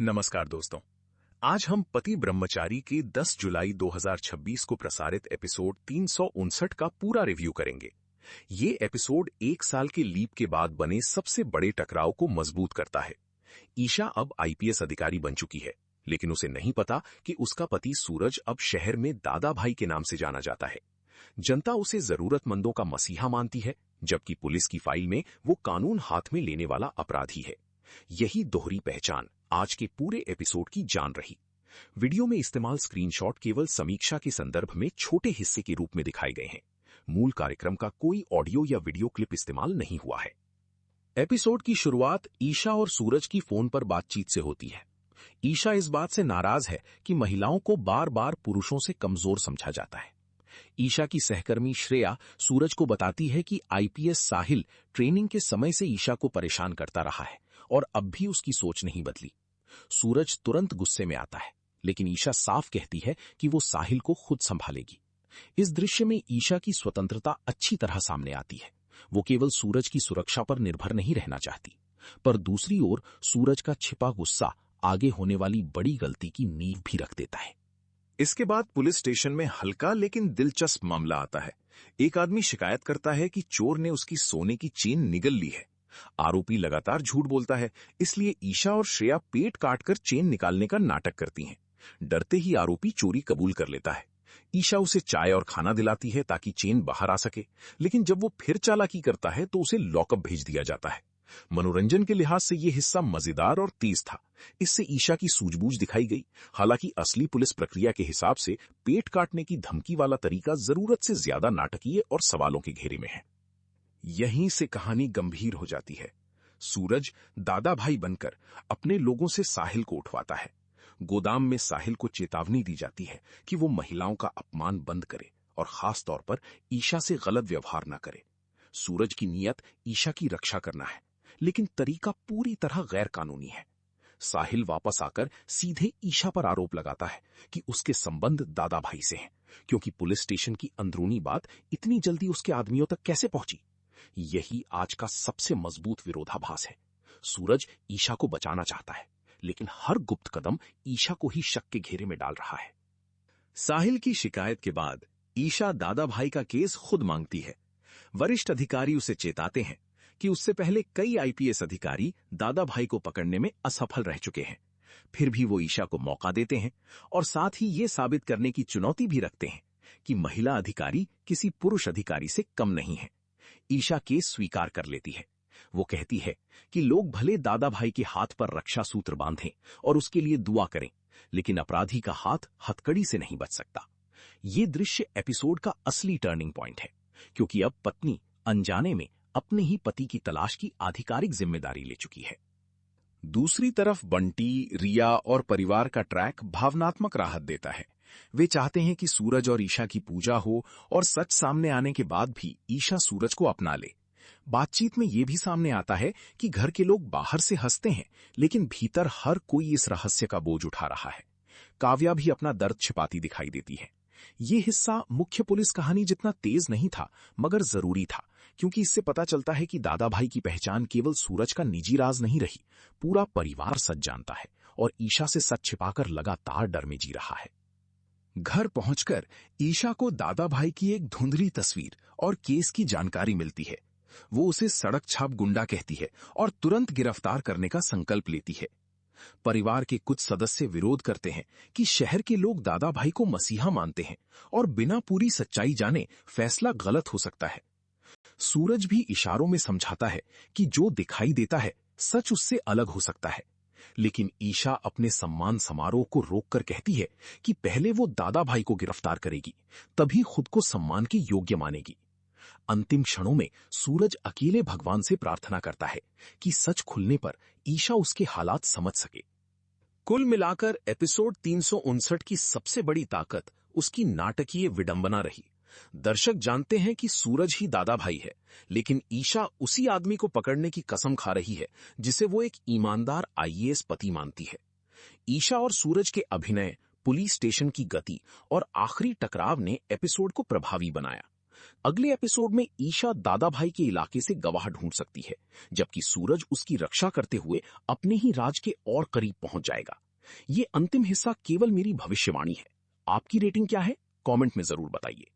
नमस्कार दोस्तों। आज हम पति ब्रह्मचारी के 10 जुलाई 2026 को प्रसारित एपिसोड 359 का पूरा रिव्यू करेंगे। ये एपिसोड 1 साल के लीप के बाद बने सबसे बड़े टकराव को मजबूत करता है। ईशा अब आईपीएस अधिकारी बन चुकी है, लेकिन उसे नहीं पता कि उसका पति सूरज अब शहर में दादा भाई के नाम से जाना जाता है। जनता उसे जरूरतमंदों का मसीहा मानती है, जबकि पुलिस की फाइल में वो कानून हाथ में लेने वाला अपराधी है। यही दोहरी पहचान आज के पूरे एपिसोड की जान रही। वीडियो में इस्तेमाल स्क्रीनशॉट केवल समीक्षा के संदर्भ में छोटे हिस्से के रूप में दिखाए गए हैं। मूल कार्यक्रम का कोई ऑडियो या वीडियो क्लिप इस्तेमाल नहीं हुआ है। एपिसोड की शुरुआत ईशा और सूरज की फोन पर बातचीत से होती है। ईशा इस बात से नाराज है कि महिलाओं को बार बार पुरुषों से कमजोर समझा जाता है। ईशा की सहकर्मी श्रेया सूरज को बताती है कि आईपीएस साहिल ट्रेनिंग के समय से ईशा को परेशान करता रहा है और अब भी उसकी सोच नहीं बदली। सूरज तुरंत गुस्से में आता है, लेकिन ईशा साफ कहती है कि वो साहिल को खुद संभालेगी। इस दृश्य में ईशा की स्वतंत्रता अच्छी तरह सामने आती है। वो केवल सूरज की सुरक्षा पर निर्भर नहीं रहना चाहती, पर दूसरी ओर सूरज का छिपा गुस्सा आगे होने वाली बड़ी गलती की नींव भी रख देता है। इसके बाद पुलिस स्टेशन में हल्का लेकिन दिलचस्प मामला आता है। एक आदमी शिकायत करता है कि चोर ने उसकी सोने की चेन निगल ली है। आरोपी लगातार झूठ बोलता है, इसलिए ईशा और श्रेया पेट काटकर चेन निकालने का नाटक करती हैं। डरते ही आरोपी चोरी कबूल कर लेता है। ईशा उसे चाय और खाना दिलाती है ताकि चेन बाहर आ सके, लेकिन जब वो फिर चालाकी करता है तो उसे लॉकअप भेज दिया जाता है। मनोरंजन के लिहाज से यह हिस्सा मजेदार और तेज था। इससे ईशा की सूझबूझ दिखाई गई। हालांकि असली पुलिस प्रक्रिया के हिसाब से पेट काटने की धमकी वाला तरीका जरूरत से ज्यादा नाटकीय और सवालों के घेरे में है। यहीं से कहानी गंभीर हो जाती है। सूरज दादा भाई बनकर अपने लोगों से साहिल को उठवाता है। गोदाम में साहिल को चेतावनी दी जाती है कि वो महिलाओं का अपमान बंद करे और खास तौर पर ईशा से गलत व्यवहार न करे। सूरज की नीयत ईशा की रक्षा करना है, लेकिन तरीका पूरी तरह गैर कानूनी है। साहिल वापस आकर सीधे ईशा पर आरोप लगाता है कि उसके संबंध दादा भाई से हैं, क्योंकि पुलिस स्टेशन की अंदरूनी बात इतनी जल्दी उसके आदमियों तक कैसे पहुंची। यही आज का सबसे मजबूत विरोधाभास है। सूरज ईशा को बचाना चाहता है, लेकिन हर गुप्त कदम ईशा को ही शक के घेरे में डाल रहा है। साहिल की शिकायत के बाद ईशा दादा भाई का केस खुद मांगती है। वरिष्ठ अधिकारी उसे चेताते हैं कि उससे पहले कई आईपीएस अधिकारी दादा भाई को पकड़ने में असफल रह चुके हैं। फिर भी वो ईशा को मौका देते हैं और साथ ही ये साबित करने की चुनौती भी रखते हैं कि महिला अधिकारी किसी पुरुष अधिकारी से कम नहीं है। ईशा केस स्वीकार कर लेती है। वो कहती है कि लोग भले दादा भाई के हाथ पर रक्षा सूत्र बांधें और उसके लिए दुआ करें, लेकिन अपराधी का हाथ हथकड़ी से नहीं बच सकता। ये दृश्य एपिसोड का असली टर्निंग पॉइंट है, क्योंकि अब पत्नी अनजाने में अपने ही पति की तलाश की आधिकारिक जिम्मेदारी ले चुकी है। दूसरी तरफ बंटी, रिया और परिवार का ट्रैक भावनात्मक राहत देता है। वे चाहते हैं कि सूरज और ईशा की पूजा हो और सच सामने आने के बाद भी ईशा सूरज को अपना ले। बातचीत में यह भी सामने आता है कि घर के लोग बाहर से हंसते हैं, लेकिन भीतर हर कोई इस रहस्य का बोझ उठा रहा है। काव्या भी अपना दर्द छिपाती दिखाई देती है। ये हिस्सा मुख्य पुलिस कहानी जितना तेज नहीं था, मगर जरूरी था, क्योंकि इससे पता चलता है कि दादा भाई की पहचान केवल सूरज का निजी राज नहीं रही। पूरा परिवार सच जानता है और ईशा से सच छिपाकर लगातार डर में जी रहा है। घर पहुंचकर ईशा को दादा भाई की एक धुंधली तस्वीर और केस की जानकारी मिलती है। वो उसे सड़क छाप गुंडा कहती है और तुरंत गिरफ्तार करने का संकल्प लेती है। परिवार के कुछ सदस्य विरोध करते हैं कि शहर के लोग दादा भाई को मसीहा मानते हैं और बिना पूरी सच्चाई जाने फैसला गलत हो सकता है। सूरज भी इशारों में समझाता है कि जो दिखाई देता है सच उससे अलग हो सकता है, लेकिन ईशा अपने सम्मान समारोह को रोककर कहती है कि पहले वो दादा भाई को गिरफ्तार करेगी, तभी खुद को सम्मान के योग्य मानेगी। अंतिम क्षणों में सूरज अकेले भगवान से प्रार्थना करता है कि सच खुलने पर ईशा उसके हालात समझ सके। कुल मिलाकर एपिसोड 359 की सबसे बड़ी ताकत उसकी नाटकीय विडंबना रही। दर्शक जानते हैं कि सूरज ही दादा भाई है, लेकिन ईशा उसी आदमी को पकड़ने की कसम खा रही है जिसे वो एक ईमानदार आईएएस पति मानती है। ईशा और सूरज के अभिनय, पुलिस स्टेशन की गति और आखिरी टकराव ने एपिसोड को प्रभावी बनाया। अगले एपिसोड में ईशा दादा भाई के इलाके से गवाह ढूंढ सकती है, जबकि सूरज उसकी रक्षा करते हुए अपने ही राज के और करीब पहुंच जाएगा। ये अंतिम हिस्सा केवल मेरी भविष्यवाणी है। आपकी रेटिंग क्या है? कमेंट में जरूर बताइए।